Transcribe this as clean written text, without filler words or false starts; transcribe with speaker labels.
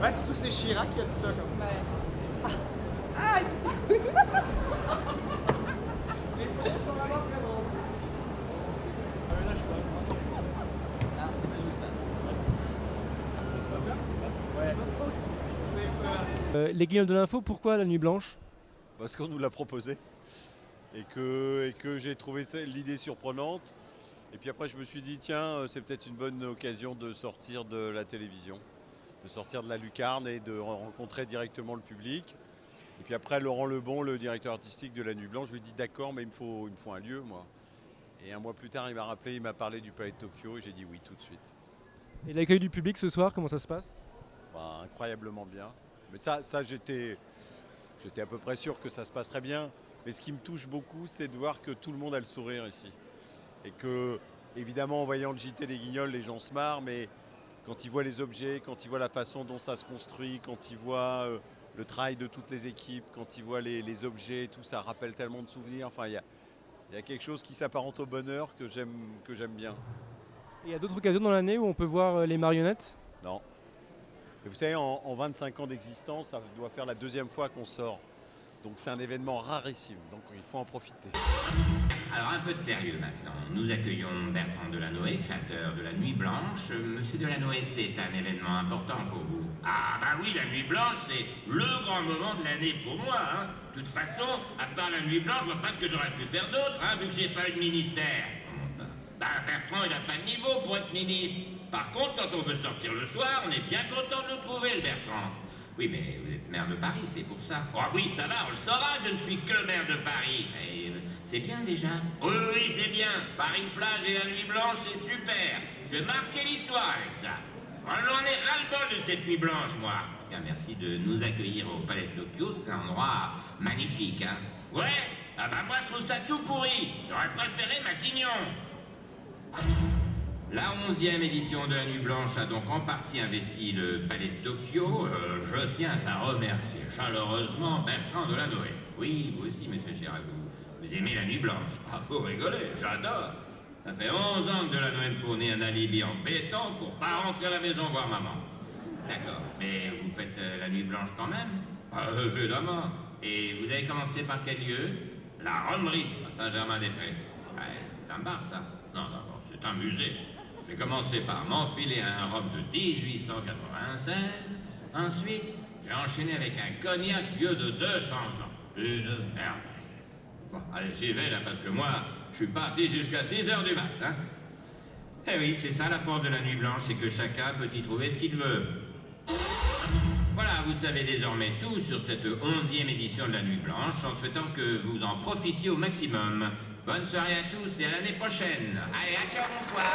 Speaker 1: Ouais, surtout que c'est Chirac qui a dit ça. Comme.
Speaker 2: Ouais.
Speaker 1: Aïe! Les photos sont vraiment très drôles. Là, je peux. Ouais. C'est excellent.
Speaker 3: Les Guignols de l'info, pourquoi la nuit blanche?
Speaker 4: Parce qu'on nous l'a proposé et que j'ai trouvé l'idée surprenante. Et puis après, je me suis dit, tiens, c'est peut-être une bonne occasion de sortir de la télévision, de sortir de la lucarne et de rencontrer directement le public. Et puis après, Laurent Lebon, le directeur artistique de la Nuit Blanche, je lui ai dit, d'accord, mais il me faut un lieu, moi. Et un mois plus tard, il m'a rappelé, il m'a parlé du Palais de Tokyo et j'ai dit oui tout de suite.
Speaker 3: Et l'accueil du public ce soir, comment ça se passe?
Speaker 4: Bah, incroyablement bien. Mais ça j'étais à peu près sûr que ça se passerait bien. Mais ce qui me touche beaucoup, c'est de voir que tout le monde a le sourire ici. Et que, évidemment, en voyant le JT des Guignols, les gens se marrent, mais quand ils voient les objets, quand ils voient la façon dont ça se construit, quand ils voient le travail de toutes les équipes, quand ils voient les objets, tout ça rappelle tellement de souvenirs. Enfin, il y a quelque chose qui s'apparente au bonheur que j'aime bien.
Speaker 3: Il y a d'autres occasions dans l'année où on peut voir les marionnettes?
Speaker 4: Non. Et vous savez, en 25 ans d'existence, ça doit faire la deuxième fois qu'on sort. Donc c'est un événement rarissime, donc il faut en profiter.
Speaker 5: Alors un peu de sérieux maintenant. Nous accueillons Bertrand Delanoë, créateur de la Nuit Blanche. Monsieur Delanoë, c'est un événement important pour vous. Ah bah oui, la Nuit Blanche, c'est le grand moment de l'année pour moi. Hein. De toute façon, à part la Nuit Blanche, je vois pas ce que j'aurais pu faire d'autre, hein, vu que j'ai pas eu de ministère. Comment ça? Bah Bertrand, il a pas de niveau pour être ministre. Par contre, quand on veut sortir le soir, on est bien content de le trouver, le Bertrand. Oui, mais vous êtes maire de Paris, c'est pour ça. Oh oui, ça va, on le saura, je ne suis que maire de Paris. Et c'est bien déjà. Oui, oui, c'est bien. Paris-Plage et la Nuit Blanche, c'est super. Je vais marquer l'histoire avec ça. Oh, j'en ai ras-le-bol de cette Nuit Blanche, moi. Bien, merci de nous accueillir au Palais de Tokyo, c'est un endroit magnifique, hein. Ouais, ah bah moi je trouve ça tout pourri. J'aurais préféré Matignon. La 11e édition de la Nuit Blanche a donc en partie investi le Palais de Tokyo. Je tiens à remercier chaleureusement Bertrand Delanoë. Oui, vous aussi, monsieur Chirac, vous aimez la Nuit Blanche. Ah, vous rigolez, j'adore. Ça fait 11 ans que Delanoë me fournit un alibi en béton pour pas rentrer à la maison voir maman. D'accord, mais vous faites la Nuit Blanche quand même? Ah, évidemment. Et vous avez commencé par quel lieu? La Romerie, à Saint-Germain-des-Prés. Ouais, c'est un bar, ça. Non, non, non, c'est un musée. J'ai commencé par m'enfiler un rhum de 1896. Ensuite, j'ai enchaîné avec un cognac vieux de 200 ans. Une merde. Bon, allez, j'y vais là, parce que moi, je suis parti jusqu'à 6 h du matin. Hein. Eh oui, c'est ça la force de la Nuit Blanche, c'est que chacun peut y trouver ce qu'il veut. Voilà, vous savez désormais tout sur cette 11e édition de la Nuit Blanche, en souhaitant que vous en profitiez au maximum. Bonne soirée à tous et à l'année prochaine. Allez, à ciao, bonsoir.